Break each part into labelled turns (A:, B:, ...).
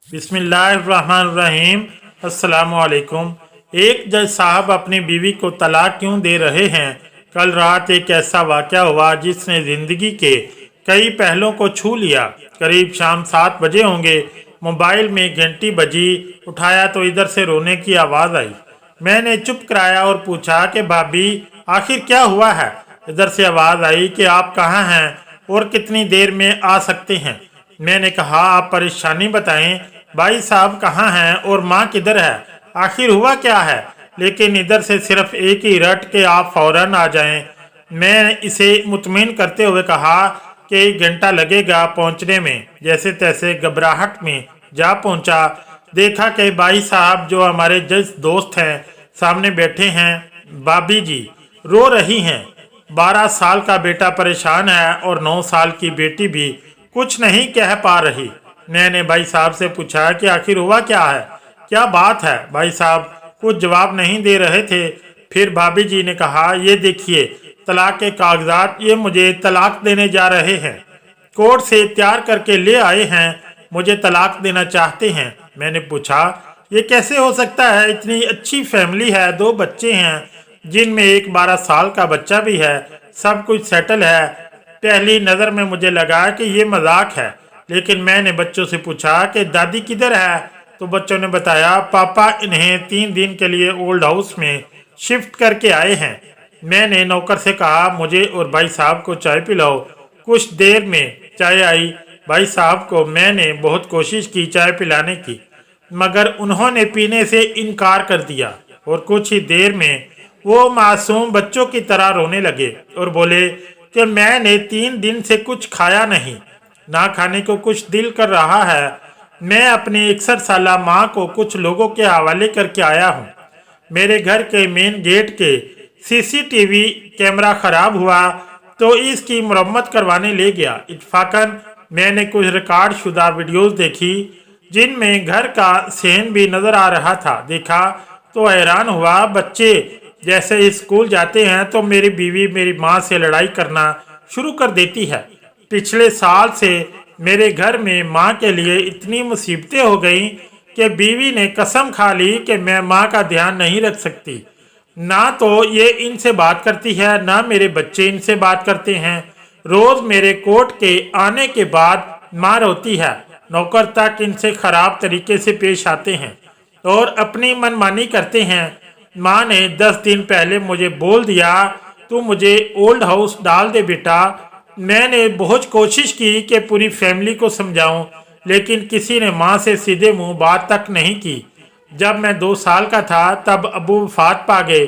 A: बिस्मिल्लाहिर्रहमानिर्रहीम। अस्सलाम वालेकुम। एक जज साहब अपनी बीवी को तलाक क्यों दे रहे हैं? कल रात एक ऐसा वाक़या हुआ जिसने ज़िंदगी के कई पहलों को छू लिया। करीब शाम 7 बजे होंगे। मोबाइल में घंटी बजी। उठाया तो इधर से रोने की आवाज़ आई। मैंने चुप कराया और पूछा कि भाभी आखिर क्या हुआ है? इधर से आवाज़ आई कि आप कहाँ हैं और कितनी देर में आ सकते हैं। मैंने कहा आप परेशानी बताएं, भाई साहब कहाँ हैं और माँ किधर है, आखिर हुआ क्या है? लेकिन इधर से सिर्फ एक ही रट के आप फौरन आ जाएं। मैं इसे मुतमिन करते हुए कहा कि 1 घंटा लगेगा पहुंचने में। जैसे तैसे घबराहट में जा पहुंचा। देखा कि भाई साहब जो हमारे जज दोस्त हैं सामने बैठे हैं। भाभी जी रो रही हैं। 12 साल का बेटा परेशान है और 9 साल की बेटी भी कुछ नहीं कह पा रही। मैंने भाई साहब से पूछा कि आखिर हुआ क्या है, क्या बात है? भाई साहब कुछ जवाब नहीं दे रहे थे। फिर भाभी जी ने कहा, ये देखिए तलाक के कागजात, ये मुझे तलाक देने जा रहे हैं, कोर्ट से तैयार करके ले आए हैं, मुझे तलाक देना चाहते हैं। मैंने पूछा ये कैसे हो सकता है? इतनी अच्छी फैमिली है, 2 बच्चे हैं जिनमें एक 12 साल का बच्चा भी है, सब कुछ सेटल है। पहली नज़र में मुझे लगा कि ये मजाक है, लेकिन मैंने बच्चों से पूछा कि दादी किधर है? तो बच्चों ने बताया पापा इन्हें 3 दिन के लिए ओल्ड हाउस में शिफ्ट करके आए हैं। मैंने नौकर से कहा मुझे और भाई साहब को चाय पिलाओ। कुछ देर में चाय आई। भाई साहब को मैंने बहुत कोशिश की चाय पिलाने की, मगर उन्होंने पीने से इनकार कर दिया और कुछ ही देर में वो मासूम बच्चों की तरह रोने लगे और बोले कि मैंने 3 दिन से कुछ खाया नहीं, ना खाने को कुछ दिल कर रहा है। मैं अपनी 61 साला माँ को कुछ लोगों के हवाले करके आया हूँ। मेरे घर के मेन गेट के सीसीटीवी कैमरा खराब हुआ तो इसकी मरम्मत करवाने ले गया। इत्फाकन मैंने कुछ रिकॉर्ड शुदा वीडियोस देखी जिनमें घर का सहन भी नजर आ रहा था। देखा तो हैरान हुआ। बच्चे जैसे स्कूल जाते हैं तो मेरी बीवी मेरी माँ से लड़ाई करना शुरू कर देती है। पिछले साल से मेरे घर में माँ के लिए इतनी मुसीबतें हो गई कि बीवी ने कसम खा ली कि मैं माँ का ध्यान नहीं रख सकती। ना तो ये इनसे बात करती है, ना मेरे बच्चे इनसे बात करते हैं। रोज मेरे कोर्ट के आने के बाद माँ रोती है। नौकर तक इनसे खराब तरीके से पेश आते हैं और अपनी मनमानी करते हैं। माँ ने 10 दिन पहले मुझे बोल दिया तू मुझे ओल्ड हाउस डाल दे बेटा। मैंने बहुत कोशिश की कि पूरी फैमिली को समझाऊं, लेकिन किसी ने माँ से सीधे मुंह बात तक नहीं की। जब मैं 2 साल का था तब अबू वफात पा गए।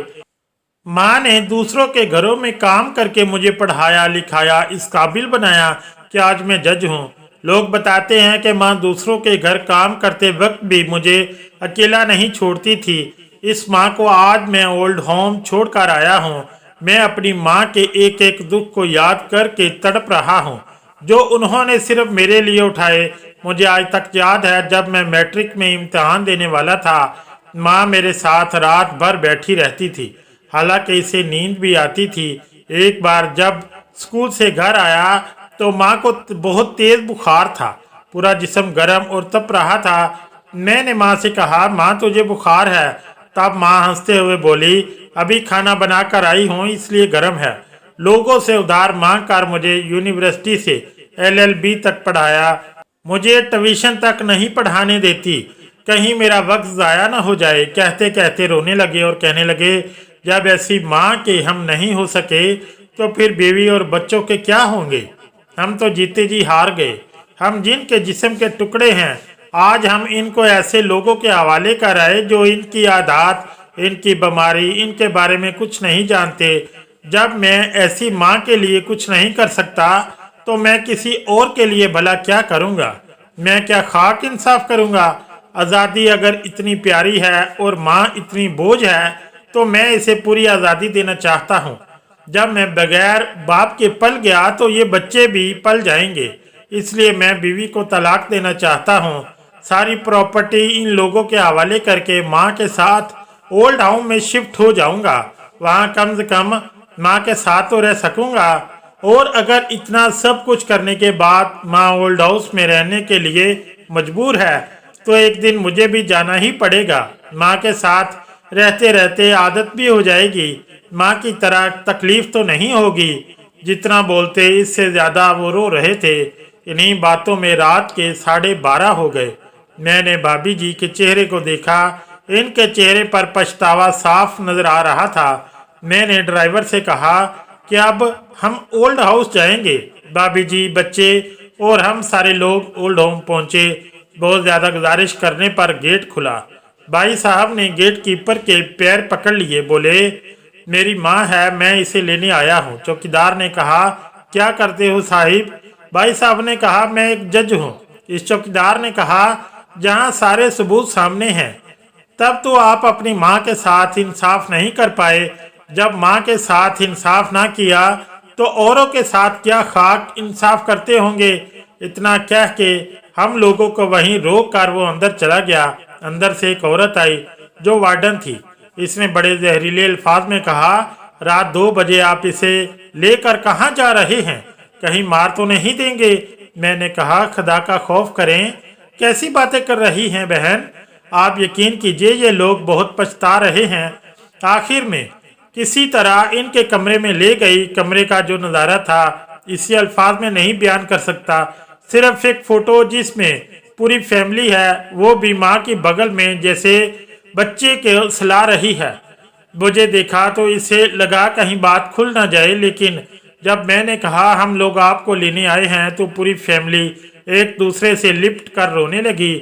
A: माँ ने दूसरों के घरों में काम करके मुझे पढ़ाया लिखाया, इस काबिल बनाया कि आज मैं जज हूँ। लोग बताते हैं कि माँ दूसरों के घर काम करते वक्त भी मुझे अकेला नहीं छोड़ती थी। इस माँ को आज मैं ओल्ड होम छोड़कर आया हूँ। मैं अपनी माँ के एक एक दुख को याद करके तड़प रहा हूँ जो उन्होंने सिर्फ मेरे लिए उठाए। मुझे आज तक याद है जब मैं मैट्रिक में इम्तिहान देने वाला था, माँ मेरे साथ रात भर बैठी रहती थी, हालांकि इसे नींद भी आती थी। एक बार जब स्कूल से घर आया तो माँ को बहुत तेज बुखार था, पूरा जिस्म गर्म और तप रहा था। मैंने माँ से कहा माँ तुझे बुखार है? तब माँ हंसते हुए बोली अभी खाना बनाकर आई हूँ इसलिए गर्म है। लोगों से उधार मांग कर मुझे यूनिवर्सिटी से LLB तक पढ़ाया। मुझे ट्यूशन तक नहीं पढ़ाने देती, कहीं मेरा वक्त ज़ाया ना हो जाए। कहते कहते रोने लगे और कहने लगे जब ऐसी माँ के हम नहीं हो सके तो फिर बीवी और बच्चों के क्या होंगे? हम तो जीते जी हार गए। हम जिनके जिस्म के टुकड़े हैं आज हम इनको ऐसे लोगों के हवाले कर आए जो इनकी आदत, इनकी बीमारी, इनके बारे में कुछ नहीं जानते। जब मैं ऐसी माँ के लिए कुछ नहीं कर सकता तो मैं किसी और के लिए भला क्या करूँगा? मैं क्या खाक इंसाफ करूँगा? आज़ादी अगर इतनी प्यारी है और माँ इतनी बोझ है तो मैं इसे पूरी आज़ादी देना चाहता हूँ। जब मैं बगैर बाप के पल गया तो ये बच्चे भी पल जाएंगे, इसलिए मैं बीवी को तलाक देना चाहता हूँ। सारी प्रॉपर्टी इन लोगों के हवाले करके माँ के साथ ओल्ड हाउस में शिफ्ट हो जाऊंगा। वहाँ कम से कम माँ के साथ तो रह सकूंगा। और अगर इतना सब कुछ करने के बाद माँ ओल्ड हाउस में रहने के लिए मजबूर है तो एक दिन मुझे भी जाना ही पड़ेगा। माँ के साथ रहते रहते आदत भी हो जाएगी। माँ की तरह तकलीफ तो नहीं होगी। जितना बोलते इससे ज़्यादा वो रो रहे थे। इन्हीं बातों में रात के 12:30 हो गए। मैंने भाभी जी के चेहरे को देखा। इनके चेहरे पर पछतावा साफ नजर आ रहा था। मैंने ड्राइवर से कहा कि अब हम ओल्ड हाउस जाएंगे। भाभी जी, बच्चे और हम सारे लोग ओल्ड होम पहुंचे। बहुत ज़्यादा गुजारिश करने पर गेट खुला। भाई साहब ने गेट कीपर के पैर पकड़ लिए, बोले, मेरी माँ है, मैं इसे लेने आया हूँ। चौकीदार ने कहा, क्या करते हो साहिब? भाई साहब ने कहा, मैं एक जज हूँ। इस चौकीदार ने कहा, जहाँ सारे सबूत सामने हैं, तब तो आप अपनी माँ के साथ इंसाफ नहीं कर पाए। जब माँ के साथ इंसाफ ना किया तो औरों के साथ क्या खाक इंसाफ करते होंगे। इतना कह के हम लोगों को वहीं रोक कर वो अंदर चला गया। अंदर से एक औरत आई जो वार्डन थी। इसने बड़े जहरीले अल्फाज में कहा, रात 2 बजे आप इसे लेकर कहाँ जा रहे हैं? कहीं मार तो नहीं देंगे? मैंने कहा, खुदा का खौफ करें, कैसी बातें कर रही हैं बहन? आप यकीन कीजिए ये लोग बहुत पछता रहे हैं। आखिर में किसी तरह इनके कमरे में ले गई। कमरे का जो नज़ारा था इसी अल्फाज में नहीं बयान कर सकता। सिर्फ एक फोटो जिसमें पूरी फैमिली है, वो भी माँ की बगल में जैसे बच्चे के सुला रही है। मुझे देखा तो इसे लगा कहीं बात खुल ना जाए, लेकिन जब मैंने कहा हम लोग आपको लेने आए हैं तो पूरी फैमिली एक दूसरे से लिपट कर रोने लगी।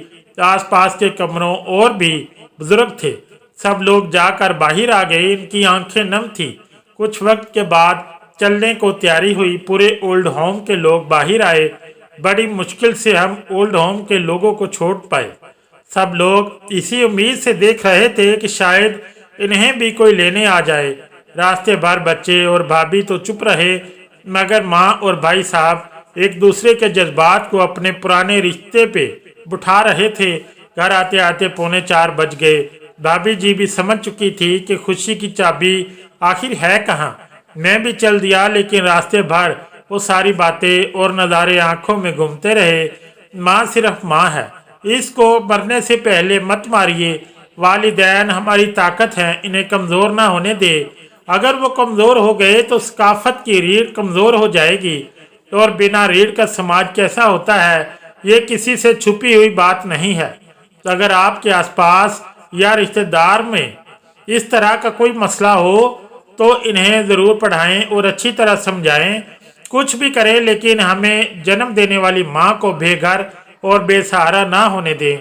A: आसपास के कमरों और भी बुजुर्ग थे। सब लोग जाकर बाहर आ गए। इनकी आंखें नम थी। कुछ वक्त के बाद चलने को तैयारी हुई। पूरे ओल्ड होम के लोग बाहर आए। बड़ी मुश्किल से हम ओल्ड होम के लोगों को छोड़ पाए। सब लोग इसी उम्मीद से देख रहे थे कि शायद इन्हें भी कोई लेने आ जाए। रास्ते भर बच्चे और भाभी तो चुप रहे, मगर माँ और भाई साहब एक दूसरे के जज्बात को अपने पुराने रिश्ते पे बुठा रहे थे। घर आते आते 3:45 बज गए। भाभी जी भी समझ चुकी थी कि खुशी की चाबी आखिर है कहाँ। मैं भी चल दिया, लेकिन रास्ते भर वो सारी बातें और नज़ारे आंखों में घूमते रहे। माँ सिर्फ माँ है, इसको मरने से पहले मत मारिए। वालिदैन हमारी ताकत है, इन्हें कमज़ोर ना होने दे। अगर वो कमज़ोर हो गए तो सकाफत की रीढ़ कमज़ोर हो जाएगी, और बिना रीढ़ का समाज कैसा होता है, ये किसी से छुपी हुई बात नहीं है। अगर आपके आसपास या रिश्तेदार में इस तरह का कोई मसला हो तो इन्हें ज़रूर पढ़ाएं और अच्छी तरह समझाएं। कुछ भी करें, लेकिन हमें जन्म देने वाली माँ को बेघर और बेसहारा ना होने दें।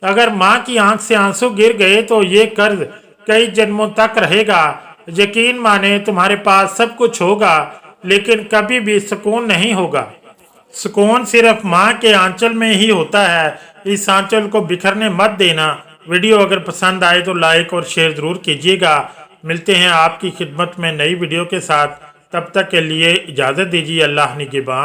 A: अगर माँ की आंख से आंसू गिर गए तो ये कर्ज कई जन्मों तक रहेगा। यकीन माने तुम्हारे पास सब कुछ होगा, लेकिन कभी भी सुकून नहीं होगा। सुकून सिर्फ माँ के आंचल में ही होता है। इस आंचल को बिखरने मत देना। वीडियो अगर पसंद आए तो लाइक और शेयर ज़रूर कीजिएगा। मिलते हैं आपकी खिदमत में नई वीडियो के साथ। तब तक के लिए इजाज़त दीजिए। अल्लाह निगहबान।